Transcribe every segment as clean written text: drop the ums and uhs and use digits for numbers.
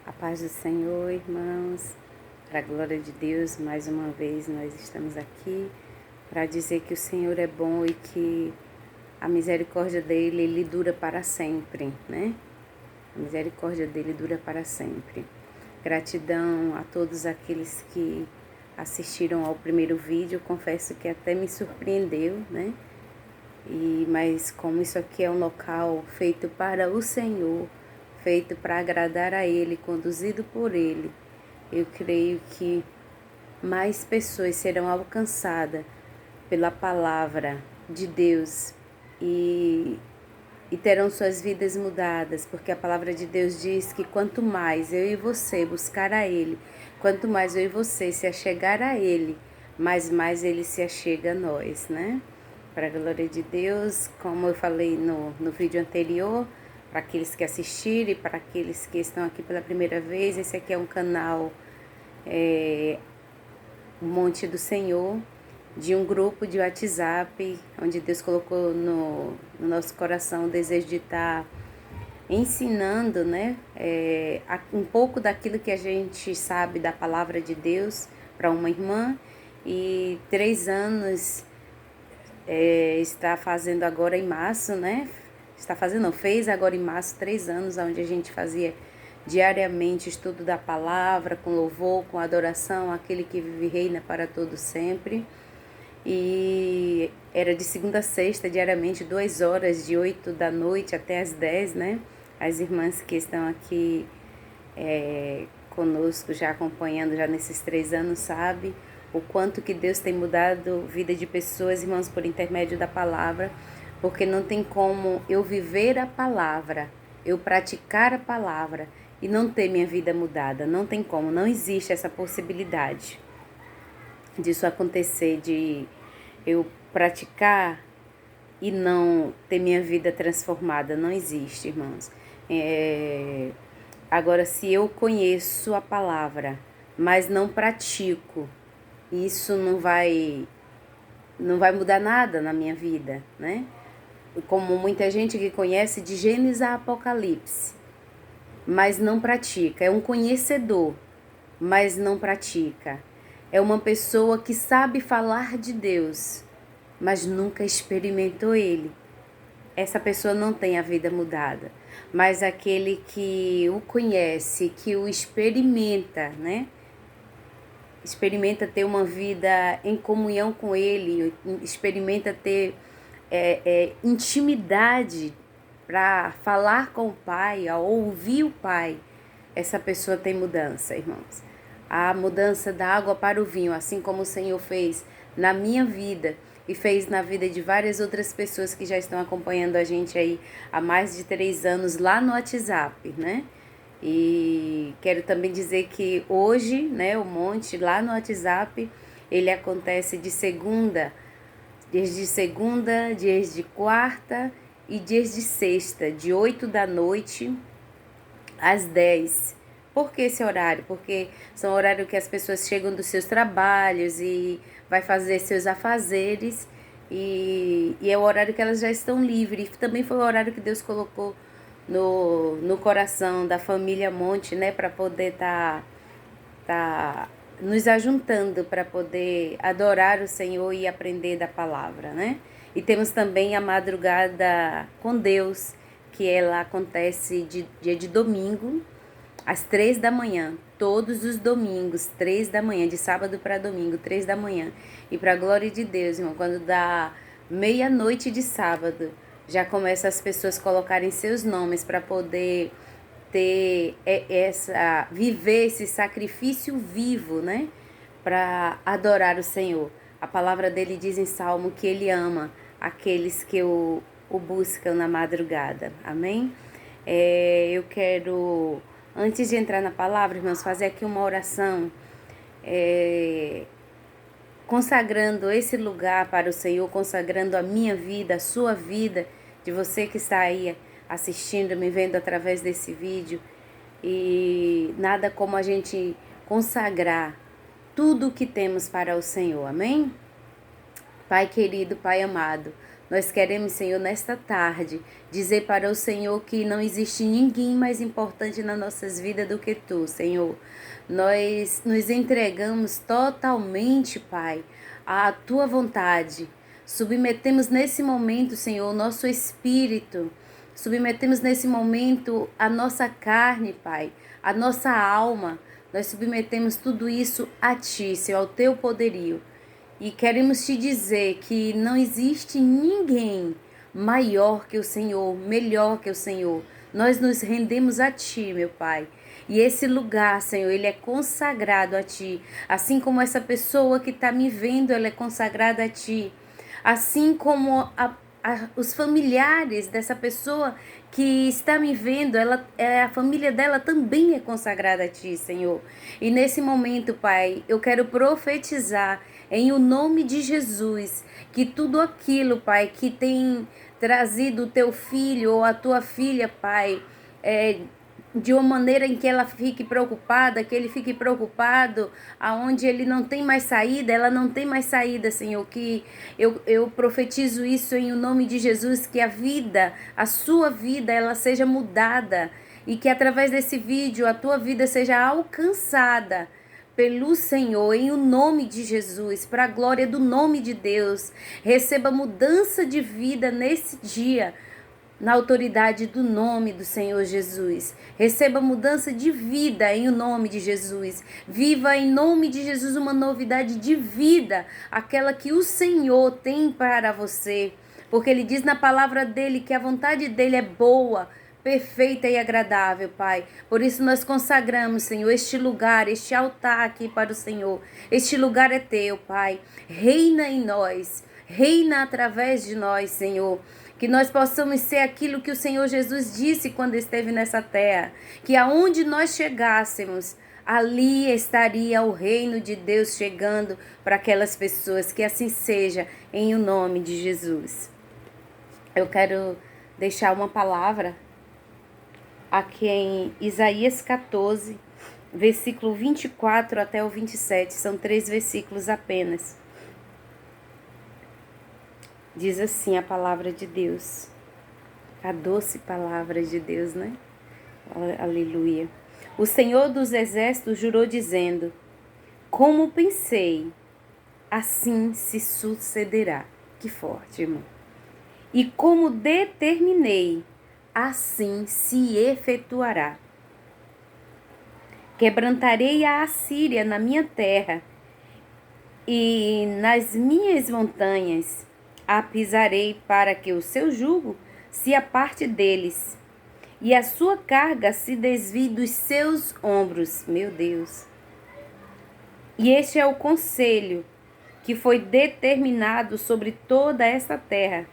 A paz do Senhor, irmãos, para a glória de Deus, mais uma vez nós estamos aqui para dizer que o Senhor é bom e que a misericórdia dele, ele dura para sempre, né? A misericórdia dele dura para sempre. Gratidão a todos aqueles que assistiram ao primeiro vídeo, confesso que até me surpreendeu, né? Mas como isso aqui é um local feito para o Senhor, feito para agradar a Ele, conduzido por Ele, eu creio que mais pessoas serão alcançadas pela palavra de Deus e terão suas vidas mudadas, porque a palavra de Deus diz que quanto mais eu e você buscar a Ele, quanto mais eu e você se achegar a Ele, mais Ele se achega a nós, né? Para a glória de Deus, como eu falei no vídeo anterior, para aqueles que assistiram e para aqueles que estão aqui pela primeira vez, esse aqui é um canal Monte do Senhor, de um grupo de WhatsApp, onde Deus colocou no nosso coração o desejo de estar ensinando, né, um pouco daquilo que a gente sabe da palavra de Deus para uma irmã. E 3 anos está fazendo agora em março, né? Fez agora em março 3 anos, onde a gente fazia diariamente estudo da palavra, com louvor, com adoração, aquele que vive e reina para todo sempre. E era de segunda a sexta, diariamente, 2 horas, de 8 da noite até as 10, né? As irmãs que estão aqui conosco, já acompanhando já nesses 3 anos, sabe o quanto que Deus tem mudado a vida de pessoas, irmãos, por intermédio da palavra, porque não tem como eu viver a palavra, eu praticar a palavra e não ter minha vida mudada. Não tem como, não existe essa possibilidade disso acontecer, de eu praticar e não ter minha vida transformada. Não existe, irmãos. Agora, se eu conheço a palavra, mas não pratico, isso não vai mudar nada na minha vida, né? Como muita gente que conhece de Gênesis a Apocalipse, mas não pratica. É um conhecedor, mas não pratica. É uma pessoa que sabe falar de Deus, mas nunca experimentou Ele. Essa pessoa não tem a vida mudada. Mas aquele que o conhece, que o experimenta, né? Experimenta ter uma vida em comunhão com Ele, experimenta ter intimidade para falar com o Pai, a ouvir o Pai. Essa pessoa tem mudança, irmãos. A mudança da água para o vinho, assim como o Senhor fez na minha vida e fez na vida de várias outras pessoas que já estão acompanhando a gente aí há mais de 3 anos lá no WhatsApp, né? E quero também dizer que hoje, né, o Monte lá no WhatsApp, ele acontece de segunda, dias de quarta e dias de sexta, de 8 da noite às 10. Por que esse horário? Porque são horários que as pessoas chegam dos seus trabalhos e vai fazer seus afazeres, e é o horário que elas já estão livres. Também foi o horário que Deus colocou no coração da família Monte, né, para poder tá nos ajuntando para poder adorar o Senhor e aprender da palavra, né? E temos também a madrugada com Deus, que ela acontece dia de domingo, às 3 da manhã, todos os domingos, 3 da manhã, de sábado para domingo, 3 da manhã. E para a glória de Deus, irmão, quando dá meia-noite de sábado, já começa as pessoas colocarem seus nomes para poder viver esse sacrifício vivo, né? Para adorar o Senhor. A palavra dele diz em Salmo que ele ama aqueles que o buscam na madrugada. Amém? Eu quero, antes de entrar na palavra, irmãos, fazer aqui uma oração consagrando esse lugar para o Senhor, consagrando a minha vida, a sua vida, de você que está aí assistindo, me vendo através desse vídeo. E nada como a gente consagrar tudo o que temos para o Senhor, amém? Pai querido, Pai amado, Nós queremos, Senhor, nesta tarde, dizer para o Senhor que não existe ninguém mais importante nas nossas vidas do que Tu, Senhor. Nós nos entregamos totalmente, Pai, à Tua vontade. Submetemos nesse momento, Senhor, o nosso espírito. Submetemos nesse momento a nossa carne, Pai, a nossa alma. Nós submetemos tudo isso a Ti, Senhor, ao Teu poderio. E queremos Te dizer que não existe ninguém maior que o Senhor, melhor que o Senhor. Nós nos rendemos a Ti, meu Pai. E esse lugar, Senhor, ele é consagrado a Ti. Assim como essa pessoa que está me vendo, ela é consagrada a Ti. Assim como os familiares dessa pessoa que está me vendo, a família dela também é consagrada a Ti, Senhor. E nesse momento, Pai, eu quero profetizar em o nome de Jesus, que tudo aquilo, Pai, que tem trazido o Teu filho ou a Tua filha, Pai, de uma maneira em que ela fique preocupada, que ele fique preocupado, aonde ele não tem mais saída, ela não tem mais saída, Senhor, que eu profetizo isso em o nome de Jesus, que a sua vida, ela seja mudada, e que através desse vídeo a tua vida seja alcançada pelo Senhor, em o nome de Jesus, para a glória do nome de Deus. Receba mudança de vida nesse dia, na autoridade do nome do Senhor Jesus. Receba mudança de vida em o nome de Jesus. Viva em nome de Jesus uma novidade de vida, aquela que o Senhor tem para você. Porque Ele diz na palavra dEle que a vontade dEle é boa, perfeita e agradável, Pai. Por isso nós consagramos, Senhor, este lugar, este altar aqui para o Senhor. Este lugar é Teu, Pai. Reina em nós, reina através de nós, Senhor. Que nós possamos ser aquilo que o Senhor Jesus disse quando esteve nessa terra. Que aonde nós chegássemos, ali estaria o reino de Deus chegando para aquelas pessoas. Que assim seja, em o nome de Jesus. Eu quero deixar uma palavra aqui em Isaías 14, versículo 24 até o 27. São 3 versículos apenas. Diz assim a palavra de Deus, a doce palavra de Deus, né? Aleluia. O Senhor dos Exércitos jurou dizendo: como pensei, assim se sucederá. Que forte, irmão. E como determinei, assim se efetuará. Quebrantarei a Assíria na minha terra e nas minhas montanhas a pisarei, para que o seu jugo se aparte deles e a sua carga se desvie dos seus ombros. Meu Deus! E este é o conselho que foi determinado sobre toda esta terra.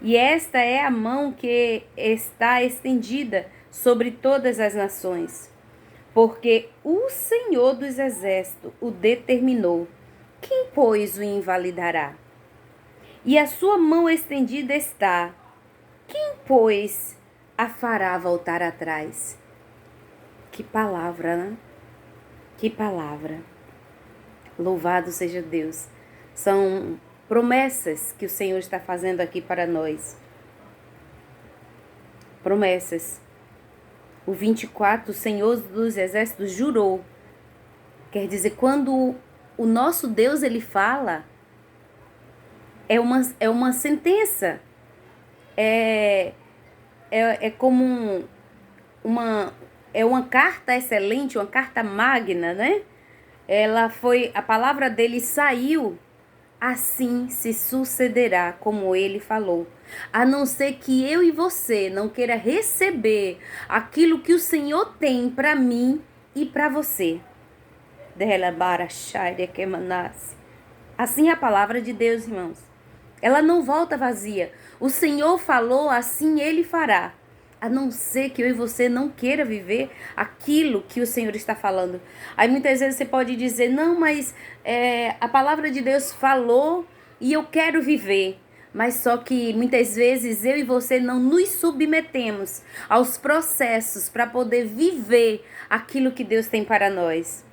E esta é a mão que está estendida sobre todas as nações. Porque o Senhor dos Exércitos o determinou. Quem, pois, o invalidará? E a sua mão estendida está. Quem, pois, a fará voltar atrás? Que palavra, né? Que palavra. Louvado seja Deus. São promessas que o Senhor está fazendo aqui para nós. Promessas. O 24, o Senhor dos Exércitos jurou. Quer dizer, quando o nosso Deus, ele fala, é uma sentença. É como uma carta excelente, uma carta magna, né? A palavra dele saiu, assim se sucederá, como ele falou. A não ser que eu e você não queira receber aquilo que o Senhor tem para mim e para você. Assim é a palavra de Deus, irmãos. Ela não volta vazia. O Senhor falou, assim Ele fará. A não ser que eu e você não queira viver aquilo que o Senhor está falando. Aí muitas vezes você pode dizer, não, mas a palavra de Deus falou e eu quero viver. Mas só que muitas vezes eu e você não nos submetemos aos processos para poder viver aquilo que Deus tem para nós.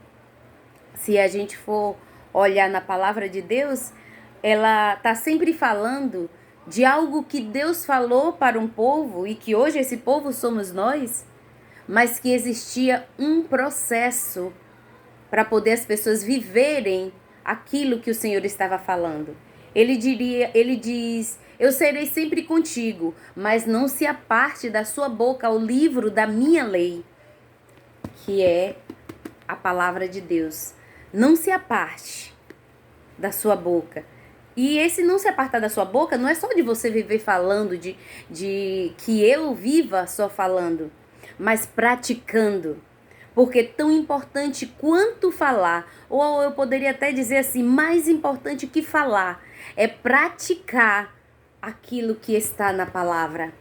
Se a gente for olhar na palavra de Deus, ela está sempre falando de algo que Deus falou para um povo e que hoje esse povo somos nós, mas que existia um processo para poder as pessoas viverem aquilo que o Senhor estava falando. Ele diz: eu serei sempre contigo, mas não se aparte da sua boca o livro da minha lei, que é a palavra de Deus. Não se aparte da sua boca. E esse não se apartar da sua boca não é só de você viver falando, de que eu viva só falando, mas praticando. Porque tão importante quanto falar, ou eu poderia até dizer assim, mais importante que falar, é praticar aquilo que está na palavra.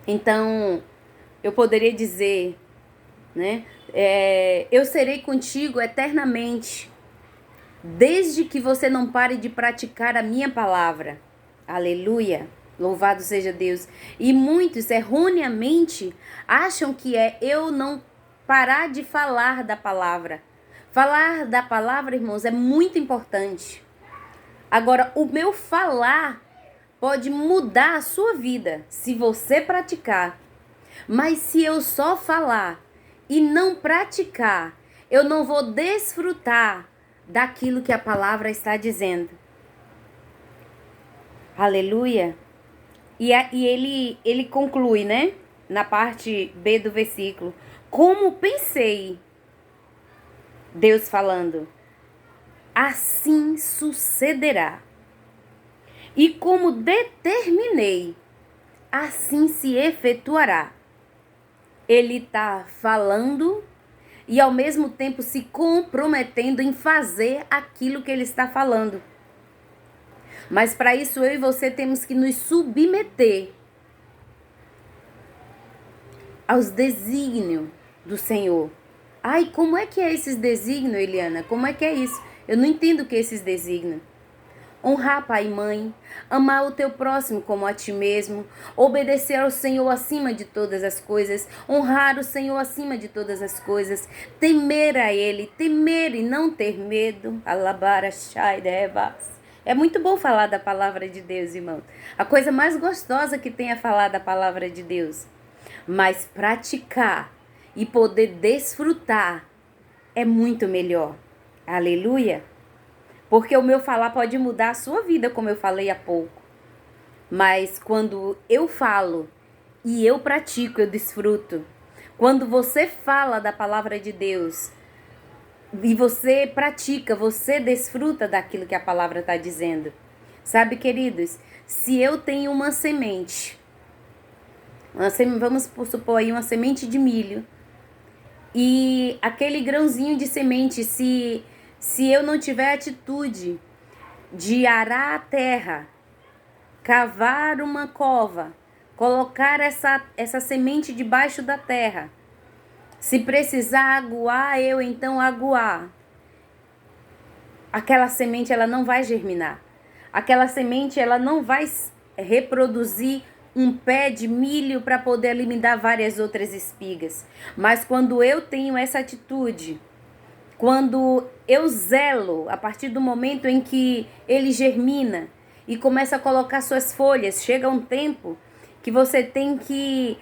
Então, eu poderia dizer, né? Eu serei contigo eternamente, desde que você não pare de praticar a minha palavra. Aleluia! Louvado seja Deus. E muitos erroneamente acham que eu não parar de falar da palavra. Falar da palavra, irmãos, é muito importante. Agora, o meu falar pode mudar a sua vida se você praticar. Mas se eu só falar e não praticar, eu não vou desfrutar daquilo que a palavra está dizendo. Aleluia. E ele conclui, né? Na parte B do versículo. Como pensei, Deus falando, assim sucederá. E como determinei, assim se efetuará. Ele está falando e ao mesmo tempo se comprometendo em fazer aquilo que ele está falando. Mas para isso eu e você temos que nos submeter aos desígnios do Senhor. Ai, como é que é esses desígnios, Eliana? Como é que é isso? Eu não entendo o que é esses desígnios. Honrar pai e mãe, amar o teu próximo como a ti mesmo, obedecer ao Senhor acima de todas as coisas, honrar o Senhor acima de todas as coisas, temer a Ele, temer e não ter medo. É muito bom falar da palavra de Deus, irmão. A coisa mais gostosa que tem é falar da palavra de Deus. Mas praticar e poder desfrutar é muito melhor. Aleluia! Porque o meu falar pode mudar a sua vida, como eu falei há pouco. Mas quando eu falo e eu pratico, eu desfruto. Quando você fala da palavra de Deus e você pratica, você desfruta daquilo que a palavra está dizendo. Sabe, queridos, se eu tenho uma semente, vamos supor aí uma semente de milho, e aquele grãozinho de semente, se eu não tiver atitude de arar a terra, cavar uma cova, colocar essa semente debaixo da terra, se precisar aguar, eu então aguar, aquela semente ela não vai germinar. Aquela semente ela não vai reproduzir um pé de milho para poder alimentar várias outras espigas. Mas quando eu tenho essa atitude, quando eu zelo, a partir do momento em que ele germina e começa a colocar suas folhas, chega um tempo que você tem que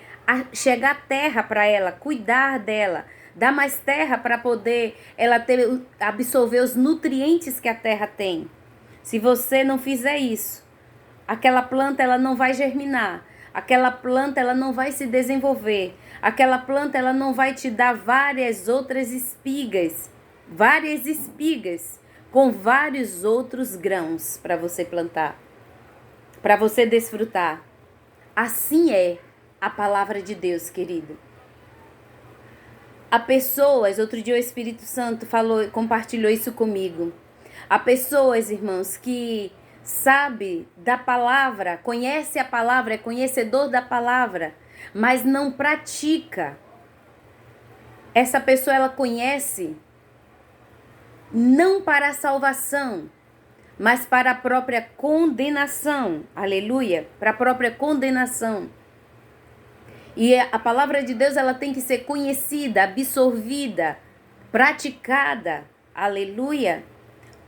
chegar terra para ela, cuidar dela, dar mais terra para poder ela absorver os nutrientes que a terra tem. Se você não fizer isso, aquela planta ela não vai germinar, aquela planta ela não vai se desenvolver, aquela planta ela não vai te dar várias outras espigas com vários outros grãos para você plantar, para você desfrutar. Assim é a palavra de Deus, querido. Há pessoas, outro dia o Espírito Santo compartilhou isso comigo. Há pessoas, irmãos, que sabe da palavra, conhece a palavra, é conhecedor da palavra, mas não pratica. Essa pessoa ela conhece não para a salvação, mas para a própria condenação. Aleluia! Para a própria condenação. E a palavra de Deus ela tem que ser conhecida, absorvida, praticada. Aleluia!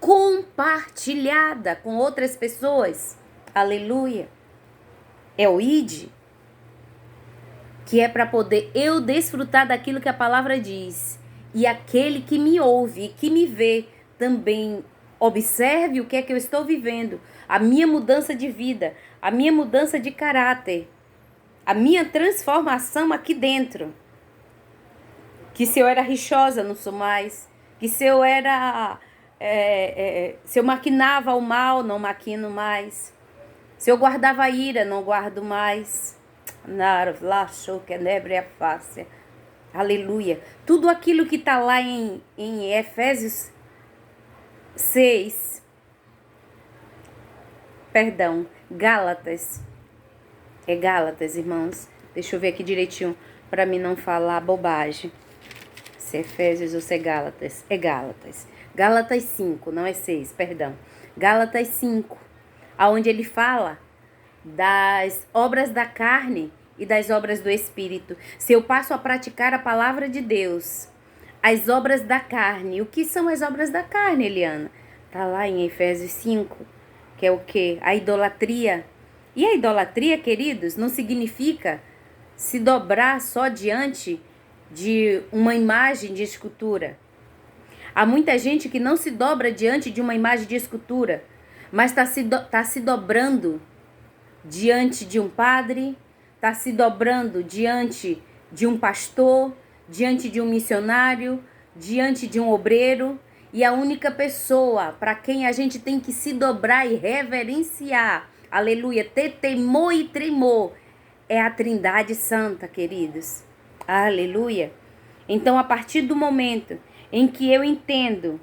Compartilhada com outras pessoas. aleluia. É o ide, que é para poder eu desfrutar daquilo que a palavra diz. E aquele que me ouve e que me vê também observe o que é que eu estou vivendo, a minha mudança de vida, a minha mudança de caráter, a minha transformação aqui dentro. Que se eu era rixosa, não sou mais. Que se eu era... se eu maquinava o mal, não maquino mais. Se eu guardava a ira, não guardo mais. Aleluia. Tudo aquilo que está lá em Efésios 6. Perdão, Gálatas. É Gálatas, irmãos. Deixa eu ver aqui direitinho para mim não falar bobagem. Se é Efésios ou se é Gálatas. É Gálatas. Gálatas 5, não é 6, perdão. Gálatas 5, aonde ele fala das obras da carne e das obras do Espírito. Se eu passo a praticar a palavra de Deus, as obras da carne. O que são as obras da carne, Eliana? Tá lá em Efésios 5, que é o quê? A idolatria. E a idolatria, queridos, não significa se dobrar só diante de uma imagem de escultura. Há muita gente que não se dobra diante de uma imagem de escultura, mas tá se dobrando diante de um padre, está se dobrando diante de um pastor, diante de um missionário, diante de um obreiro. E a única pessoa para quem a gente tem que se dobrar e reverenciar, aleluia, ter temor e tremor, é a Trindade Santa, queridos. Aleluia. Então, a partir do momento em que eu entendo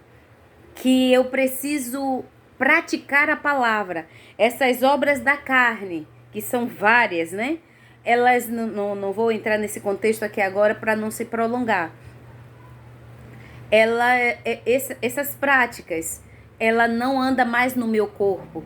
que eu preciso praticar a palavra, essas obras da carne, que são várias, né? Elas, não vou entrar nesse contexto aqui agora para não se prolongar. Essas práticas, ela não anda mais no meu corpo.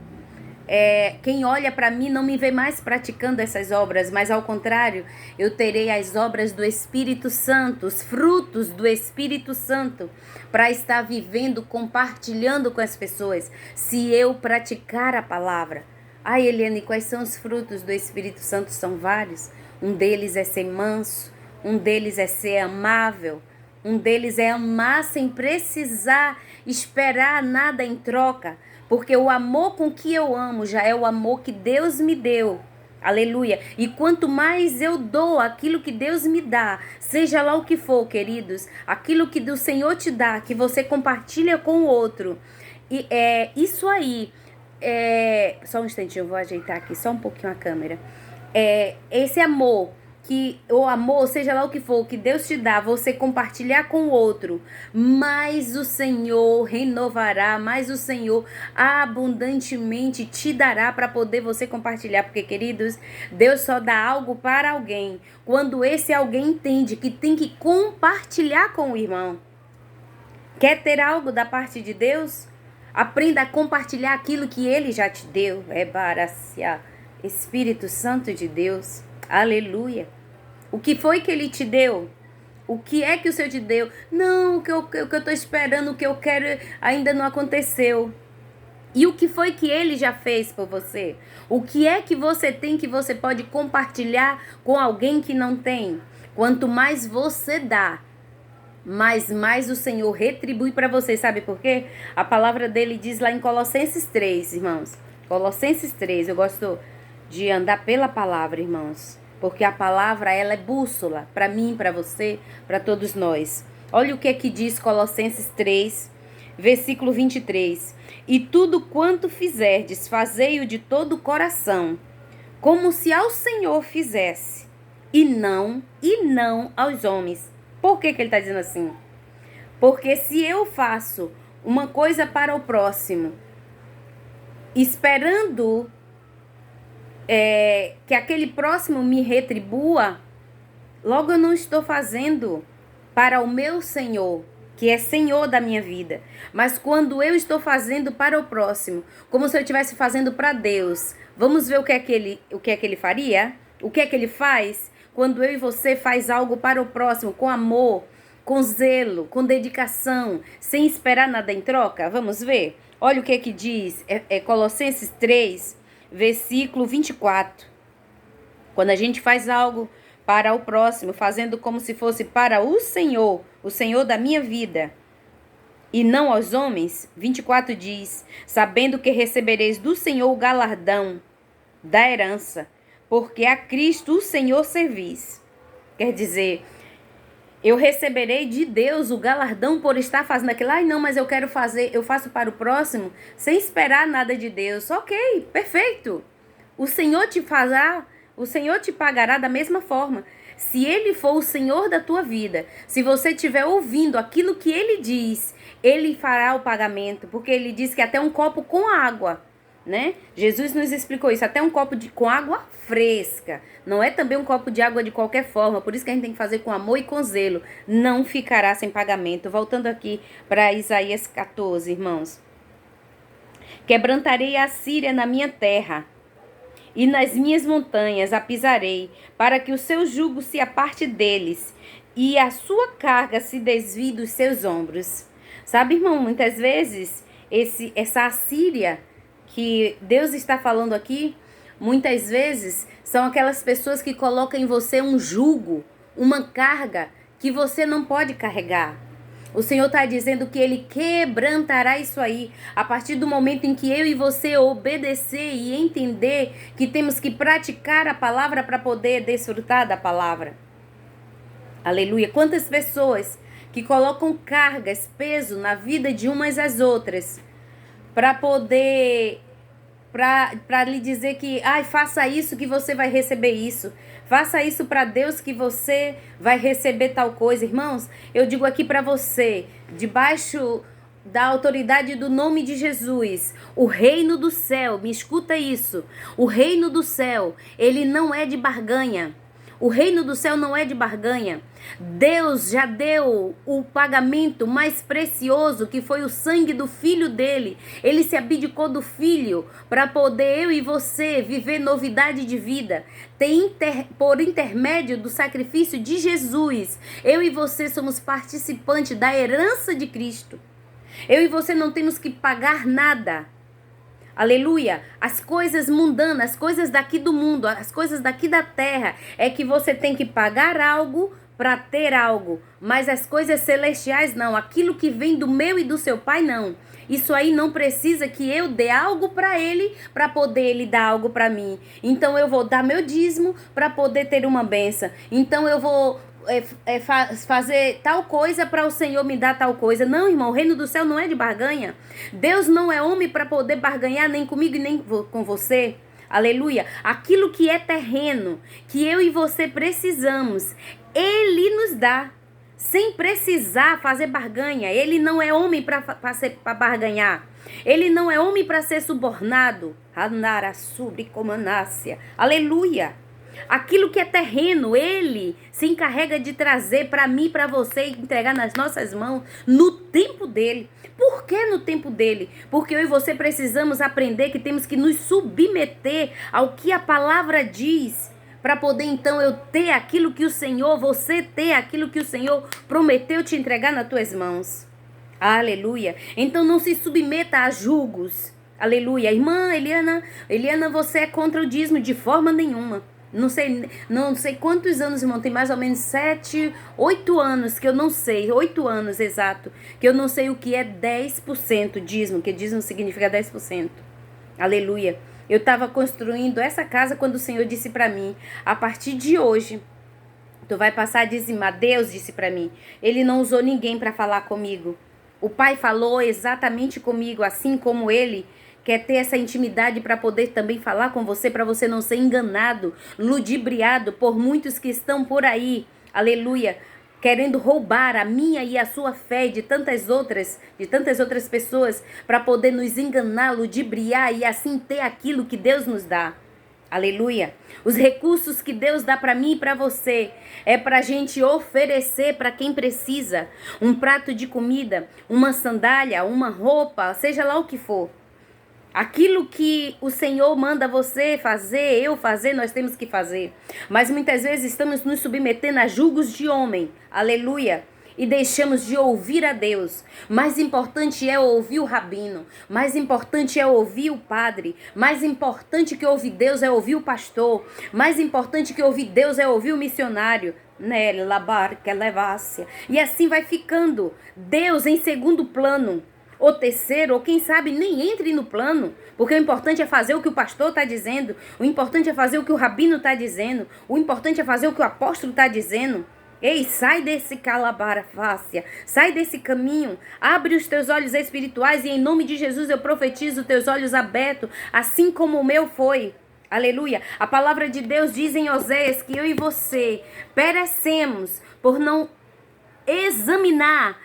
Quem olha para mim não me vê mais praticando essas obras, mas ao contrário, eu terei as obras do Espírito Santo, os frutos do Espírito Santo, para estar vivendo, compartilhando com as pessoas, se eu praticar a palavra. Ai, Eliane, quais são os frutos do Espírito Santo? São vários. Um deles é ser manso, um deles é ser amável, um deles é amar sem precisar esperar nada em troca. Porque o amor com que eu amo já é o amor que Deus me deu. Aleluia. E quanto mais eu dou aquilo que Deus me dá, seja lá o que for, queridos, aquilo que do Senhor te dá, que você compartilha com o outro. E isso aí, só um instantinho, eu vou ajeitar aqui só um pouquinho a câmera. Esse amor, que o amor, seja lá o que for, que Deus te dá, você compartilhar com o outro, mais o Senhor renovará, mais o Senhor abundantemente te dará para poder você compartilhar, porque, queridos, Deus só dá algo para alguém quando esse alguém entende que tem que compartilhar com o irmão. Quer ter algo da parte de Deus? Aprenda a compartilhar aquilo que Ele já te deu. Espírito Santo de Deus, aleluia. O que foi que Ele te deu? O que é que o Senhor te deu? Não, o que eu estou esperando, o que eu quero ainda não aconteceu. E o que foi que Ele já fez por você? O que é que você tem que você pode compartilhar com alguém que não tem? Quanto mais você dá, mais o Senhor retribui para você. Sabe por quê? A palavra dele diz lá em Colossenses 3, irmãos. Colossenses 3, eu gosto de andar pela palavra, irmãos. Porque a palavra, ela é bússola para mim, para você, para todos nós. Olha o que é que diz Colossenses 3, versículo 23. E tudo quanto fizerdes, fazei-o de todo o coração, como se ao Senhor fizesse, e não aos homens. Por que ele está dizendo assim? Porque se eu faço uma coisa para o próximo, esperando que aquele próximo me retribua, logo eu não estou fazendo para o meu Senhor, que é Senhor da minha vida. Mas quando eu estou fazendo para o próximo, como se eu estivesse fazendo para Deus, vamos ver o que é que ele faria? O que é que ele faz? Quando eu e você faz algo para o próximo, com amor, com zelo, com dedicação, sem esperar nada em troca, vamos ver? Olha o que é que diz Colossenses 3, versículo 24. Quando a gente faz algo para o próximo, fazendo como se fosse para o Senhor da minha vida, e não aos homens, 24 diz, sabendo que recebereis do Senhor o galardão da herança, porque a Cristo o Senhor servis. Quer dizer, eu receberei de Deus o galardão por estar fazendo aquilo. Ai, não, mas eu quero fazer, eu faço para o próximo sem esperar nada de Deus. Ok, perfeito. O Senhor te fará, o Senhor te pagará da mesma forma. Se Ele for o Senhor da tua vida, se você estiver ouvindo aquilo que Ele diz, Ele fará o pagamento, porque Ele diz que até um copo com água, né? Jesus nos explicou isso, até um copo com água fresca. Não é também um copo de água de qualquer forma, por isso que a gente tem que fazer com amor e com zelo. Não ficará sem pagamento. Voltando aqui para Isaías 14, irmãos. Quebrantarei a Síria na minha terra, e nas minhas montanhas a pisarei, para que o seu jugo se aparte deles, e a sua carga se desvie dos seus ombros. Sabe, irmão, muitas vezes essa Assíria que Deus está falando aqui, muitas vezes são aquelas pessoas que colocam em você um jugo, uma carga que você não pode carregar. O Senhor está dizendo que Ele quebrantará isso aí. A partir do momento em que eu e você obedecer e entender que temos que praticar a palavra para poder desfrutar da palavra. Aleluia. Quantas pessoas que colocam cargas, peso na vida de umas às outras para poder, para lhe dizer que, faça isso que você vai receber isso. Faça isso para Deus que você vai receber tal coisa. Irmãos, eu digo aqui para você, debaixo da autoridade do nome de Jesus, o reino do céu, me escuta isso, o reino do céu, ele não é de barganha. O reino do céu não é de barganha. Deus já deu o pagamento mais precioso, que foi o sangue do filho dele. Ele se abdicou do filho para poder eu e você viver novidade de vida. Por intermédio do sacrifício de Jesus, eu e você somos participantes da herança de Cristo. Eu e você não temos que pagar nada. Aleluia, as coisas mundanas, as coisas daqui do mundo, as coisas daqui da terra, é que você tem que pagar algo para ter algo, mas as coisas celestiais não, aquilo que vem do meu e do seu Pai não. Isso aí não precisa que eu dê algo para ele, para poder ele dar algo para mim. Então eu vou dar meu dízimo para poder ter uma bênção. Então eu vou fazer tal coisa para o Senhor me dar tal coisa. Não, irmão, o reino do céu não é de barganha. Deus não é homem para poder barganhar nem comigo e nem com você. Aleluia. Aquilo que é terreno, que eu e você precisamos, Ele nos dá, sem precisar fazer barganha. Ele não é homem para barganhar. Ele não é homem para ser subornado. Aleluia. Aquilo que é terreno, Ele se encarrega de trazer para mim, para você, e entregar nas nossas mãos no tempo dele. Por que no tempo dele? Porque eu e você precisamos aprender que temos que nos submeter ao que a palavra diz, para poder então eu ter aquilo que o Senhor, você ter aquilo que o Senhor prometeu te entregar nas tuas mãos. Aleluia. Então não se submeta a julgos. Aleluia. Irmã Eliana, você é contra o dízimo? De forma nenhuma. Não sei quantos anos, irmão, tem mais ou menos 7, 8 anos que eu não sei, 8 anos exato, que eu não sei o que é 10% dízimo, que dízimo significa 10%. Aleluia. Eu estava construindo essa casa quando o Senhor disse para mim, a partir de hoje, tu vai passar a dizimar. Deus disse para mim, Ele não usou ninguém para falar comigo. O Pai falou exatamente comigo, assim como Ele quer ter essa intimidade para poder também falar com você, para você não ser enganado, ludibriado por muitos que estão por aí, aleluia, querendo roubar a minha e a sua fé de tantas outras pessoas, para poder nos enganar, ludibriar e assim ter aquilo que Deus nos dá. Aleluia. Os recursos que Deus dá para mim e para você é para a gente oferecer para quem precisa. Um prato de comida, uma sandália, uma roupa, seja lá o que for. Aquilo que o Senhor manda você fazer, eu fazer, nós temos que fazer. Mas muitas vezes estamos nos submetendo a julgos de homem. Aleluia. e deixamos de ouvir a Deus. Mais importante é ouvir o rabino, mais importante é ouvir o padre, mais importante que ouvir Deus é ouvir o pastor, mais importante que ouvir Deus é ouvir o missionário. Nela barca levácia. E assim vai ficando Deus em segundo plano, ou terceiro, ou quem sabe nem entre no plano, porque o importante é fazer o que o pastor está dizendo, o importante é fazer o que o rabino está dizendo, o importante é fazer o que o apóstolo está dizendo. Ei, sai desse calabara-fácia, sai desse caminho, abre os teus olhos espirituais e em nome de Jesus eu profetizo teus olhos abertos, assim como o meu foi. Aleluia. A palavra de Deus diz em Oséias que eu e você perecemos por não examinar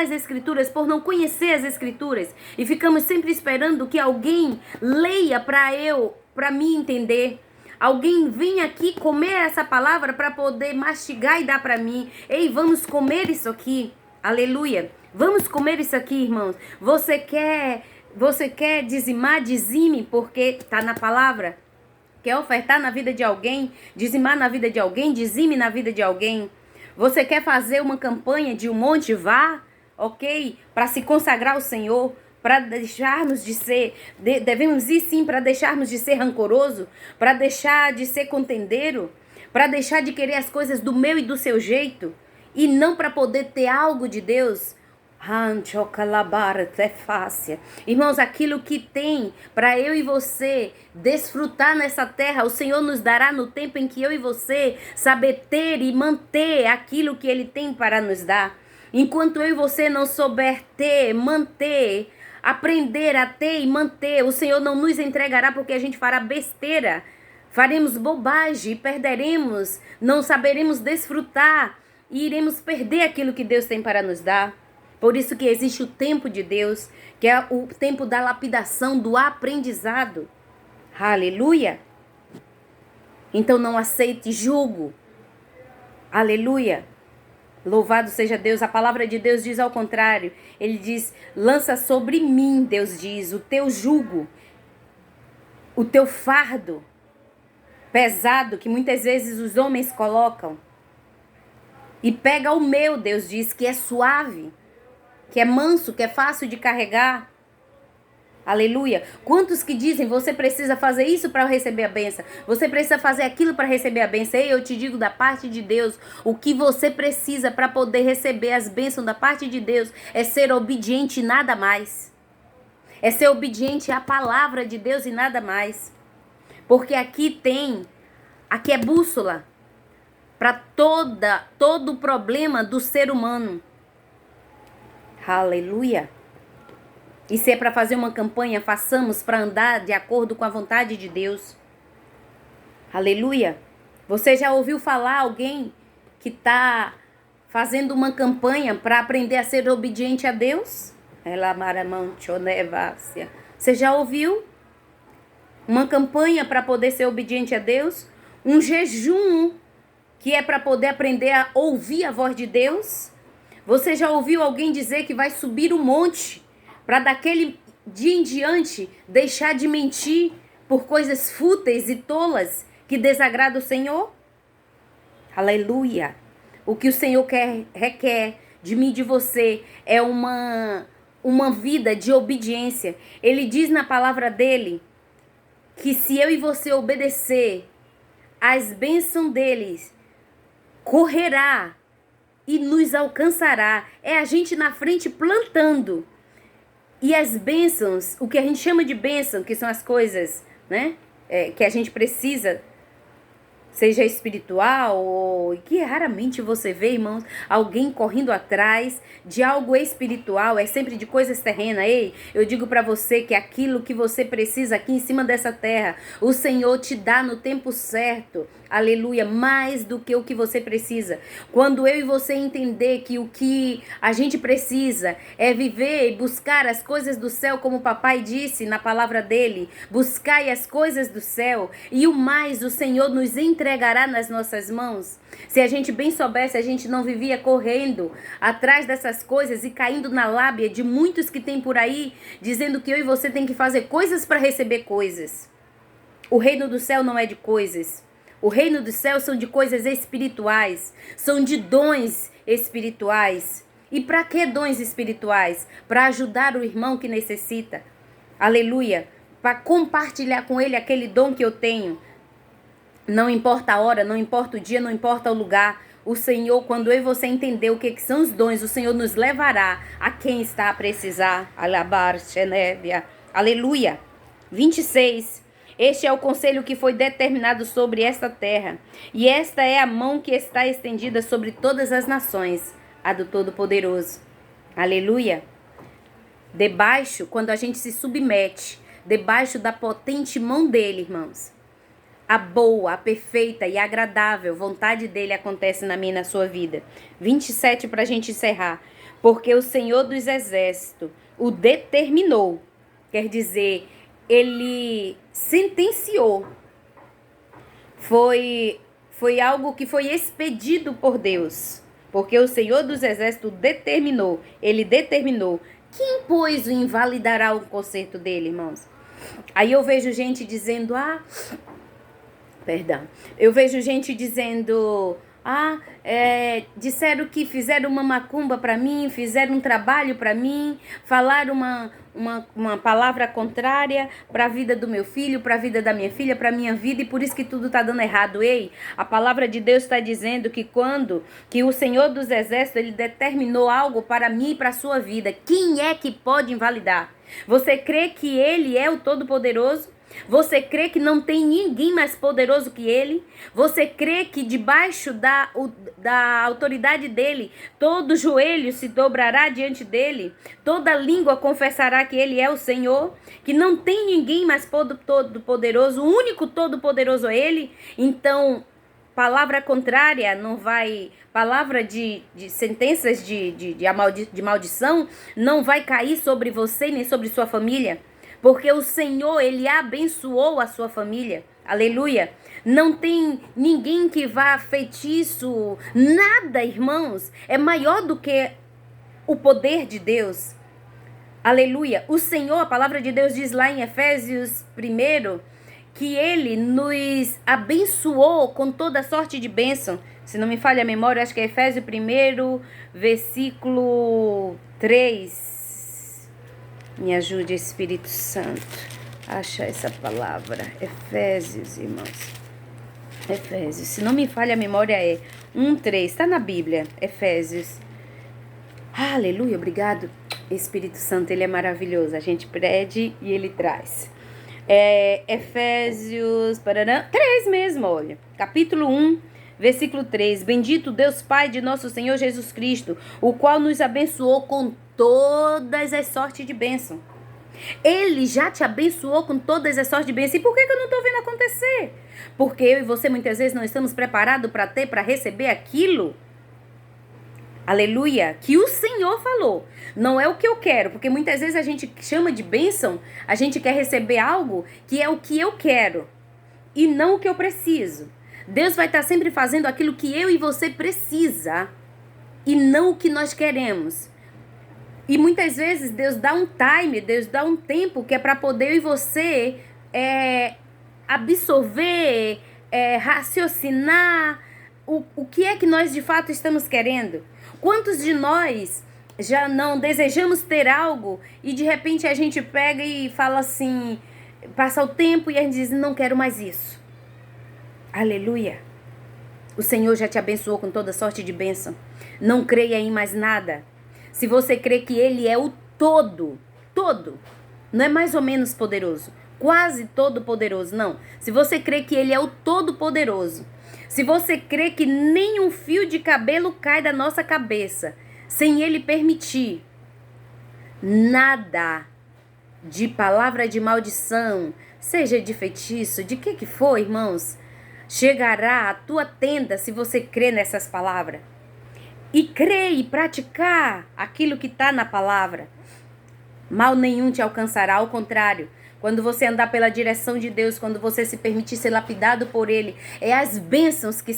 as escrituras, por não conhecer as escrituras, e ficamos sempre esperando que alguém leia para mim entender. Alguém vem aqui comer essa palavra para poder mastigar e dar para mim. Ei, vamos comer isso aqui. Aleluia. Vamos comer isso aqui, irmãos. Você quer dizimar? Dizime, porque está na palavra. Quer ofertar na vida de alguém? Dizimar na vida de alguém? Dizime na vida de alguém. Você quer fazer uma campanha de um monte? Vá, ok? Para se consagrar ao Senhor, para deixarmos de ser, devemos ir sim para deixarmos de ser rancoroso, para deixar de ser contendeiro, para deixar de querer as coisas do meu e do seu jeito, e não para poder ter algo de Deus. Irmãos, aquilo que tem para eu e você desfrutar nessa terra, o Senhor nos dará no tempo em que eu e você saber ter e manter aquilo que Ele tem para nos dar. Enquanto eu e você não souber ter, manter, aprender a ter e manter, o Senhor não nos entregará, porque a gente fará besteira, faremos bobagem, perderemos, não saberemos desfrutar e iremos perder aquilo que Deus tem para nos dar. Por isso que existe o tempo de Deus, que é o tempo da lapidação, do aprendizado. Aleluia! Então não aceite jugo. Aleluia! Louvado seja Deus. A palavra de Deus diz ao contrário. Ele diz, lança sobre mim, Deus diz, o teu jugo, o teu fardo pesado, que muitas vezes os homens colocam. E pega o meu, Deus diz, que é suave, que é manso, que é fácil de carregar. Aleluia. Quantos que dizem, você precisa fazer isso para receber a bênção, você precisa fazer aquilo para receber a bênção. Ei, eu te digo da parte de Deus, o que você precisa para poder receber as bênçãos da parte de Deus é ser obediente e nada mais. É ser obediente à palavra de Deus e nada mais. Porque aqui é bússola para todo o problema do ser humano. Aleluia. E se é para fazer uma campanha, façamos para andar de acordo com a vontade de Deus. Aleluia. Você já ouviu falar alguém que está fazendo uma campanha para aprender a ser obediente a Deus? Você já ouviu? Uma campanha para poder ser obediente a Deus? Um jejum que é para poder aprender a ouvir a voz de Deus? Você já ouviu alguém dizer que vai subir um monte para daquele dia em diante deixar de mentir por coisas fúteis e tolas que desagradam o Senhor? Aleluia! O que o Senhor requer de mim e de você é uma vida de obediência. Ele diz na palavra dele que se eu e você obedecer, as bênçãos deles correrá e nos alcançará. É a gente na frente plantando. E as bênçãos, o que a gente chama de bênção, que são as coisas, né, que a gente precisa, seja espiritual ou que raramente você vê, irmãos, alguém correndo atrás de algo espiritual, é sempre de coisas terrenas. Ei, eu digo para você que aquilo que você precisa aqui em cima dessa terra, o Senhor te dá no tempo certo. Aleluia, mais do que o que você precisa. Quando eu e você entender que o que a gente precisa é viver e buscar as coisas do céu, como o papai disse na palavra dele, buscai as coisas do céu e o mais o Senhor nos entregará nas nossas mãos. Se a gente bem soubesse, a gente não vivia correndo atrás dessas coisas e caindo na lábia de muitos que tem por aí, dizendo que eu e você tem que fazer coisas para receber coisas. O reino do céu não é de coisas. O reino dos céus são de coisas espirituais, são de dons espirituais. E para que dons espirituais? Para ajudar o irmão que necessita. Aleluia. Para compartilhar com ele aquele dom que eu tenho. Não importa a hora, não importa o dia, não importa o lugar. O Senhor, quando eu e você entender o que são os dons, o Senhor nos levará a quem está a precisar. Alabar, Xenébia. Aleluia. 26. Este é o conselho que foi determinado sobre esta terra. E esta é a mão que está estendida sobre todas as nações, a do Todo-Poderoso. Aleluia. Debaixo, quando a gente se submete, debaixo da potente mão dele, irmãos, a boa, a perfeita e agradável vontade dele acontece na minha e na sua vida. 27 para a gente encerrar. Porque o Senhor dos Exércitos o determinou. Quer dizer, ele sentenciou. Foi algo que foi expedido por Deus. Porque o Senhor dos Exércitos determinou. Ele determinou. Quem, pois, o invalidará o conserto dele, irmãos? Aí eu vejo gente dizendo, eu vejo gente dizendo, disseram que fizeram uma macumba para mim, fizeram um trabalho para mim, falaram uma palavra contrária para a vida do meu filho, para a vida da minha filha, para a minha vida, e por isso que tudo está dando errado. Ei, a palavra de Deus está dizendo que o Senhor dos Exércitos, ele determinou algo para mim e para a sua vida. Quem é que pode invalidar? Você crê que ele é o Todo-Poderoso? Você crê que não tem ninguém mais poderoso que ele? Você crê que debaixo da autoridade dele, todo joelho se dobrará diante dele? Toda língua confessará que ele é o Senhor? Que não tem ninguém mais todo-poderoso? O único todo-poderoso é ele? Então, palavra contrária não vai... Palavra de sentenças de maldição não vai cair sobre você nem sobre sua família. Porque o Senhor, ele abençoou a sua família. Aleluia. Não tem ninguém que vá feitiço. Nada, irmãos. É maior do que o poder de Deus. Aleluia. O Senhor, a palavra de Deus diz lá em Efésios 1, que ele nos abençoou com toda sorte de bênção. Se não me falha a memória, acho que é Efésios 1, versículo 3. Me ajude, Espírito Santo, a achar essa palavra. Efésios, irmãos. Efésios. Se não me falha a memória, é 1:3. Está na Bíblia. Efésios. Aleluia, obrigado. Espírito Santo, ele é maravilhoso. A gente pede e ele traz. Efésios 3 mesmo, olha. Capítulo 1. Versículo 3. Bendito Deus Pai de nosso Senhor Jesus Cristo, o qual nos abençoou com todas as sortes de bênção. Ele já te abençoou com todas as sortes de bênção. E por que eu não estou vendo acontecer? Porque eu e você muitas vezes não estamos preparados para receber aquilo. Aleluia. Que o Senhor falou. Não é o que eu quero. Porque muitas vezes a gente chama de bênção, a gente quer receber algo que é o que eu quero e não o que eu preciso. Deus vai estar sempre fazendo aquilo que eu e você precisa e não o que nós queremos. E muitas vezes Deus dá um time, Deus dá um tempo que é para poder eu e você absorver, raciocinar o que é que nós de fato estamos querendo. Quantos de nós já não desejamos ter algo e de repente a gente pega e fala assim, passa o tempo e a gente diz, não quero mais isso. Aleluia. O Senhor já te abençoou com toda sorte de bênção. Não creia em mais nada. Se você crê que ele é o todo, não é mais ou menos poderoso, quase todo poderoso, não. Se você crê que ele é o todo poderoso, se você crê que nem um fio de cabelo cai da nossa cabeça, sem ele permitir, nada de palavra de maldição, seja de feitiço, de que for, irmãos, chegará à tua tenda se você crê nessas palavras. E crer e praticar aquilo que está na palavra. Mal nenhum te alcançará, ao contrário. Quando você andar pela direção de Deus, quando você se permitir ser lapidado por Ele, é as bênçãos que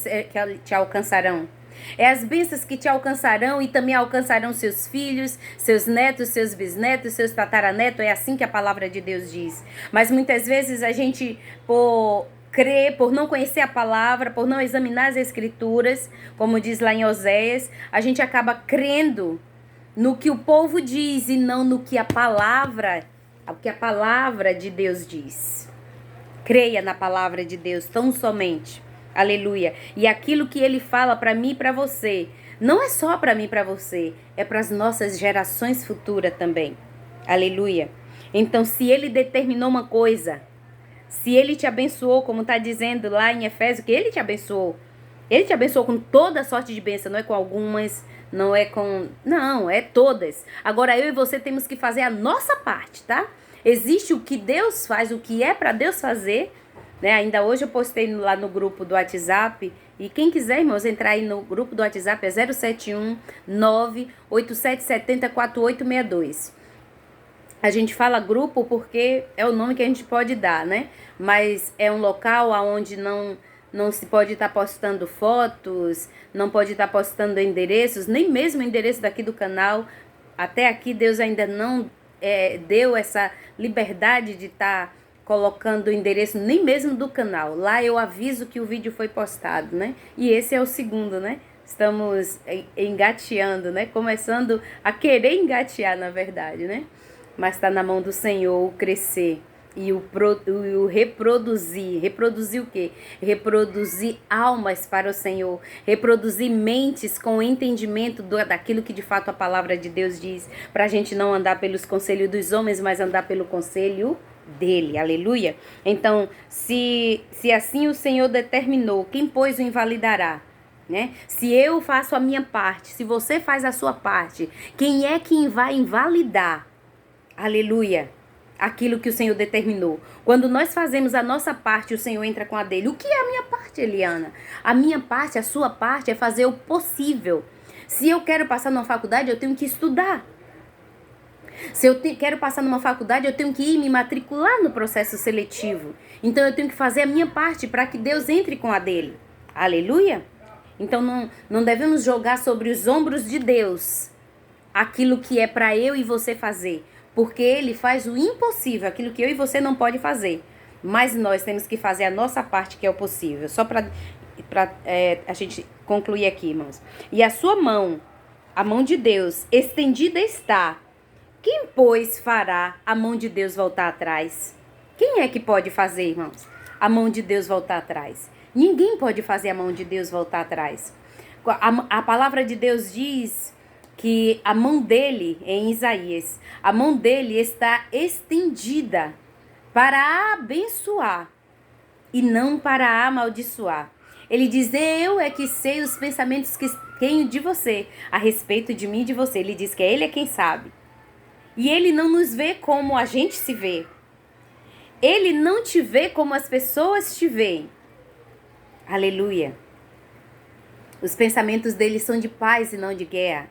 te alcançarão. É as bênçãos que te alcançarão e também alcançarão seus filhos, seus netos, seus bisnetos, seus tataranetos. É assim que a palavra de Deus diz. Mas muitas vezes a gente, por crer, por não conhecer a palavra, por não examinar as escrituras, como diz lá em Oséias, a gente acaba crendo no que o povo diz e não no que a palavra de Deus diz. Creia na palavra de Deus tão somente. Aleluia. E aquilo que ele fala para mim e para você, não é só para mim e para você, é para as nossas gerações futuras também. Aleluia. Então, se ele determinou uma coisa, se ele te abençoou, como está dizendo lá em Efésios, que ele te abençoou com toda sorte de bênção, não é com algumas, não é com... Não, é todas. Agora, eu e você temos que fazer a nossa parte, tá? Existe o que Deus faz, o que é para Deus fazer, né? Ainda hoje eu postei lá no grupo do WhatsApp, e quem quiser, irmãos, entrar aí no grupo do WhatsApp, é 071 98770 4862. A gente fala grupo porque é o nome que a gente pode dar, né? Mas é um local onde não se pode estar postando fotos, não pode estar postando endereços, nem mesmo o endereço daqui do canal. Até aqui Deus ainda não deu essa liberdade de estar colocando o endereço nem mesmo do canal. Lá eu aviso que o vídeo foi postado, né? E esse é o segundo, né? Estamos engateando, né? Começando a querer engatear, na verdade, né? Mas está na mão do Senhor o crescer e o reproduzir. Reproduzir o quê? Reproduzir almas para o Senhor. Reproduzir mentes com o entendimento daquilo que de fato a palavra de Deus diz. Para a gente não andar pelos conselhos dos homens, mas andar pelo conselho dele. Aleluia? Então, se assim o Senhor determinou, quem pois o invalidará? Né? Se eu faço a minha parte, se você faz a sua parte, quem é quem vai invalidar? Aleluia, aquilo que o Senhor determinou. Quando nós fazemos a nossa parte, o Senhor entra com a dele. O que é a minha parte, Eliana? A minha parte, a sua parte é fazer o possível. Se eu quero passar numa faculdade, eu tenho que estudar. Se eu quero passar numa faculdade, eu tenho que ir me matricular no processo seletivo. Então eu tenho que fazer a minha parte para que Deus entre com a dele. Aleluia? Então não devemos jogar sobre os ombros de Deus aquilo que é para eu e você fazer. Porque ele faz o impossível, aquilo que eu e você não pode fazer. Mas nós temos que fazer a nossa parte, que é o possível. Só para a gente concluir aqui, irmãos. E a sua mão, a mão de Deus, estendida está. Quem, pois, fará a mão de Deus voltar atrás? Quem é que pode fazer, irmãos, a mão de Deus voltar atrás? Ninguém pode fazer a mão de Deus voltar atrás. A palavra de Deus diz que a mão dele, em Isaías, a mão dele está estendida para abençoar e não para amaldiçoar. Ele diz, eu é que sei os pensamentos que tenho de você, a respeito de mim e de você. Ele diz que ele é quem sabe. E ele não nos vê como a gente se vê. Ele não te vê como as pessoas te veem. Aleluia. Os pensamentos dele são de paz e não de guerra,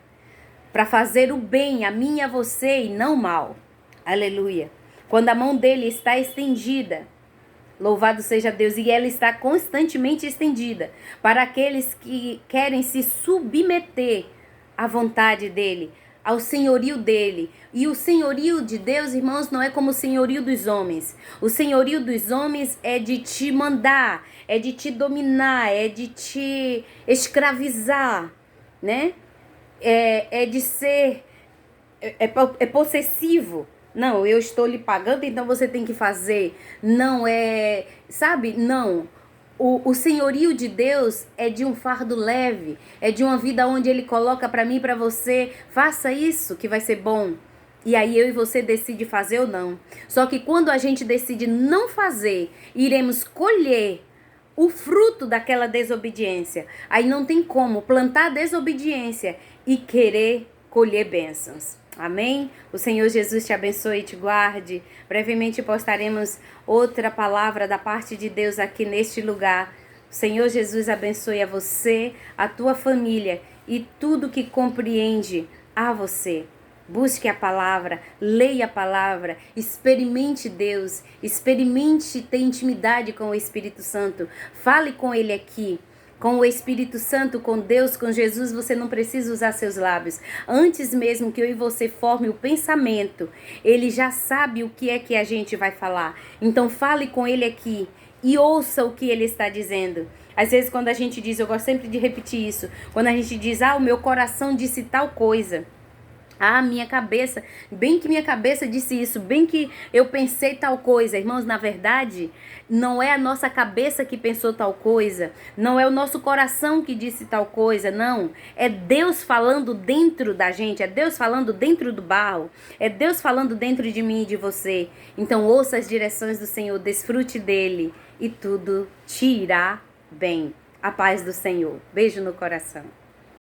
para fazer o bem a mim e a você e não mal. Aleluia. Quando a mão dele está estendida, louvado seja Deus, e ela está constantemente estendida para aqueles que querem se submeter à vontade dele, ao senhorio dele. E o senhorio de Deus, irmãos, não é como o senhorio dos homens. O senhorio dos homens é de te mandar, é de te dominar, é de te escravizar, né? É de ser possessivo. Não, eu estou lhe pagando, então você tem que fazer. Não é, sabe? Não. O senhorio de Deus é de um fardo leve, é de uma vida onde ele coloca para mim e para você, faça isso que vai ser bom. E aí eu e você decide fazer ou não. Só que quando a gente decide não fazer, iremos colher o fruto daquela desobediência. Aí não tem como plantar desobediência e querer colher bênçãos. Amém? O Senhor Jesus te abençoe e te guarde. Brevemente postaremos outra palavra da parte de Deus aqui neste lugar. O Senhor Jesus abençoe a você, a tua família e tudo que compreende a você. Busque a palavra, leia a palavra, experimente Deus, experimente ter intimidade com o Espírito Santo. Fale com Ele aqui. Com o Espírito Santo, com Deus, com Jesus, você não precisa usar seus lábios. Antes mesmo que eu e você forme o pensamento, Ele já sabe o que é que a gente vai falar. Então fale com Ele aqui e ouça o que ele está dizendo. Às vezes quando a gente diz, eu gosto sempre de repetir isso, quando a gente diz, o meu coração disse tal coisa, minha cabeça, bem que minha cabeça disse isso, bem que eu pensei tal coisa. Irmãos, na verdade, não é a nossa cabeça que pensou tal coisa, não é o nosso coração que disse tal coisa, não. É Deus falando dentro da gente, é Deus falando dentro do barro, é Deus falando dentro de mim e de você. Então ouça as direções do Senhor, desfrute dele e tudo te irá bem. A paz do Senhor. Beijo no coração.